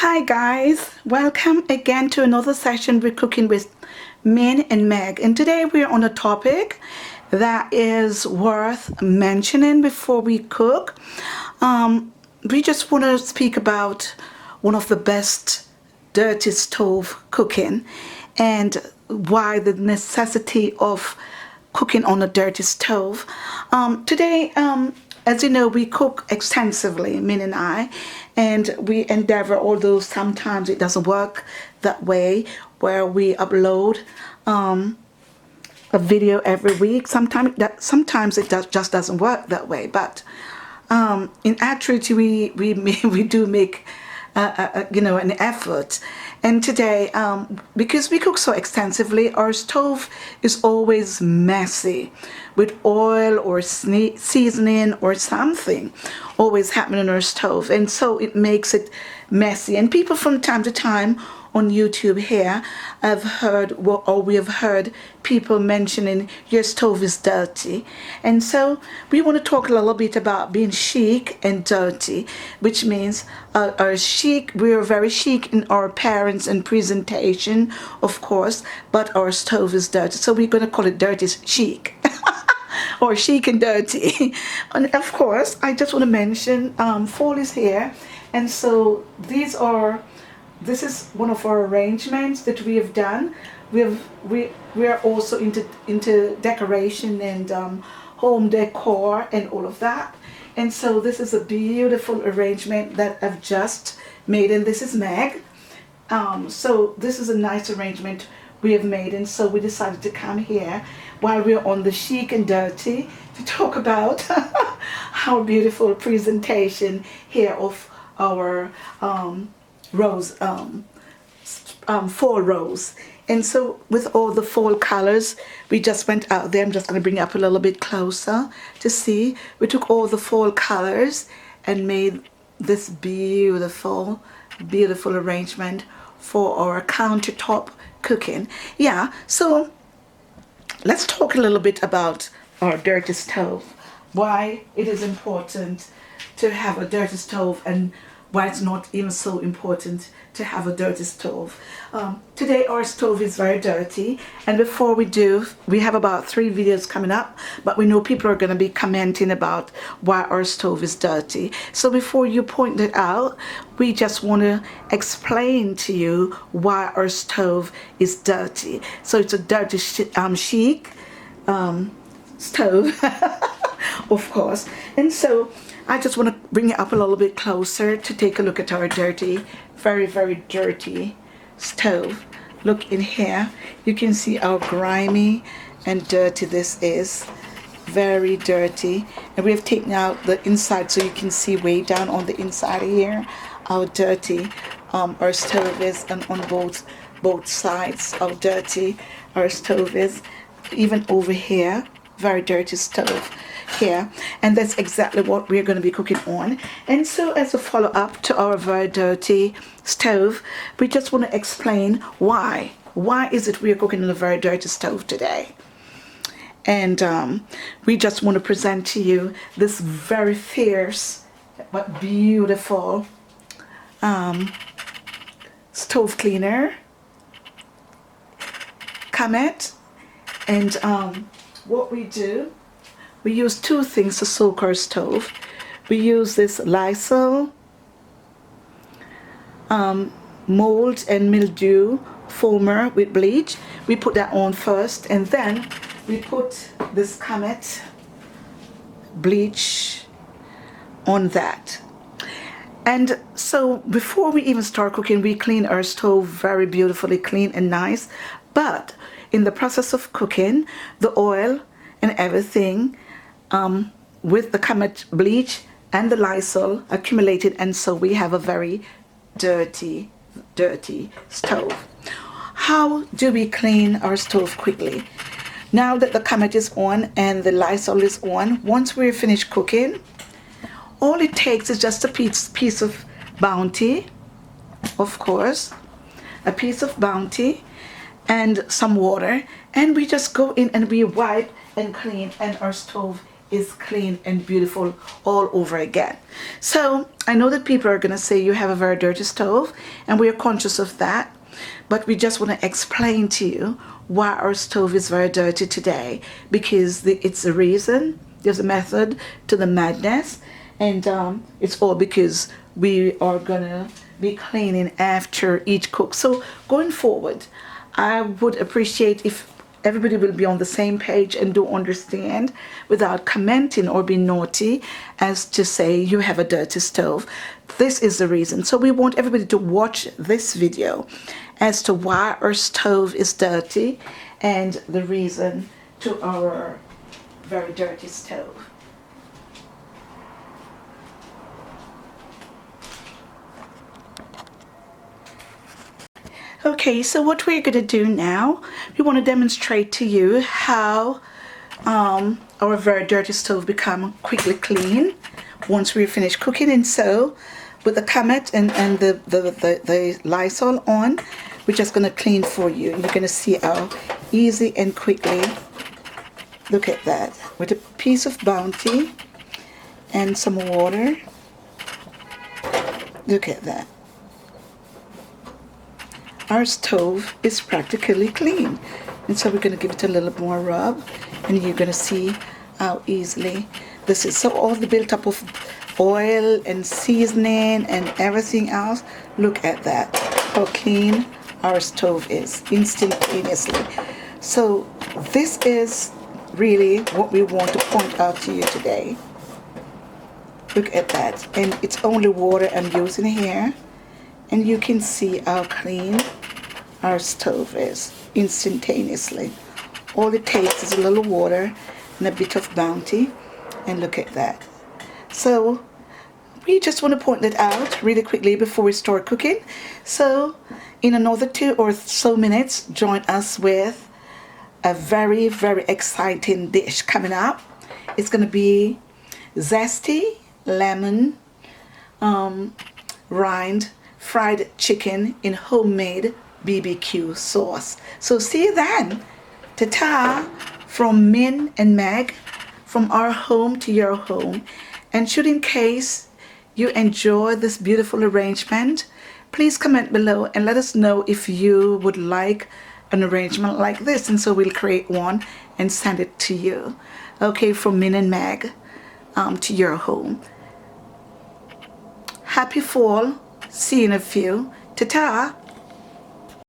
Hi guys, welcome again to another session with Cooking with Min and Meg, and today we're on a topic that is worth mentioning before we cook. We just want to speak about one of the best dirty stove cooking and why the necessity of cooking on a dirty stove. Today, as you know, we cook extensively, Min and I, and we endeavor, although sometimes it doesn't work that way, where we upload a video every week. Sometimes it just doesn't work that way, but in actuality, we do make an effort. And today, because we cook so extensively, our stove is always messy with oil or seasoning or something always happening on our stove, and so it makes it messy. And people from time to time on YouTube here have heard, or we have heard people mentioning your stove is dirty. And so we want to talk a little bit about being chic and dirty, which means our chic, we are very chic in our appearance and presentation, of course, but our stove is dirty. So we're going to call it dirty chic. Or chic and dirty. And of course, I just want to mention fall is here, and so this is one of our arrangements that we have done. We are also into decoration and home decor and all of that. And so this is a beautiful arrangement that I've just made, and this is Meg. So this is a nice arrangement we have made, and so we decided to come here while we're on the chic and dirty to talk about our beautiful presentation here of our fall rose. And so with all the fall colors, we just went out there. I'm just going to bring it up a little bit closer to see. We took all the fall colors and made this beautiful arrangement for our countertop cooking. Yeah, so let's talk a little bit about our dirty stove, why it is important to have a dirty stove, and why it's not even so important to have a dirty stove. Today our stove is very dirty, and before we do, we have about 3 videos coming up, but we know people are going to be commenting about why our stove is dirty. So before you point it out, we just want to explain to you why our stove is dirty. So it's a dirty chic stove, of course. And so I just want to bring it up a little bit closer to take a look at our dirty, very, very dirty stove. Look in here. You can see how grimy and dirty this is. Very dirty. And we have taken out the inside so you can see way down on the inside here how dirty our stove is, and on both sides how dirty our stove is. Even over here, very dirty stove here, and that's exactly what we're going to be cooking on. And so as a follow-up to our very dirty stove, we just want to explain why is it we are cooking on a very dirty stove today. And we just want to present to you this very fierce but beautiful stove cleaner, Comet. And what we do, we use 2 things to soak our stove. We use this Lysol mold and mildew foamer with bleach. We put that on first, and then we put this Comet bleach on that. And so before we even start cooking, we clean our stove very beautifully clean and nice. But in the process of cooking, the oil and everything with the Comet bleach and the Lysol accumulated, and so we have a very dirty stove. How do we clean our stove quickly? Now that the Comet is on and the Lysol is on, once we're finished cooking, all it takes is just a piece of Bounty, of course, a piece of Bounty and some water, and we just go in and we wipe and clean, and our stove is clean and beautiful all over again. So I know that people are going to say you have a very dirty stove, and we are conscious of that, but we just want to explain to you why our stove is very dirty today, because it's a reason, there's a method to the madness, and it's all because we are gonna be cleaning after each cook. So going forward, I would appreciate if everybody will be on the same page and do understand without commenting or being naughty as to say you have a dirty stove. This is the reason. So we want everybody to watch this video as to why our stove is dirty and the reason to our very dirty stove. Okay, so what we're going to do now, we want to demonstrate to you how our very dirty stove become quickly clean once we finish cooking. And so with the Comet and the Lysol on, we're just going to clean for you. You're going to see how easy and quickly, look at that, with a piece of Bounty and some water. Look at that. Our stove is practically clean. And so we're going to give it a little more rub, and you're going to see how easily this is. So all the built up of oil and seasoning and everything else, look at that, how clean our stove is instantaneously. So this is really what we want to point out to you today. Look at that, and it's only water I'm using here, and you can see how clean our stove is instantaneously. All it takes is a little water and a bit of Bounty, and look at that. So we just want to point that out really quickly before we start cooking. So in another 2 or so minutes, join us with a very, very exciting dish coming up. It's going to be zesty lemon rind fried chicken in homemade BBQ sauce. So see you then. Ta-ta from Min and Meg, from our home to your home. And should in case you enjoy this beautiful arrangement, please comment below and let us know if you would like an arrangement like this, and so we'll create one and send it to you. Okay, from Min and Meg to your home. Happy fall. See you in a few. Ta-ta.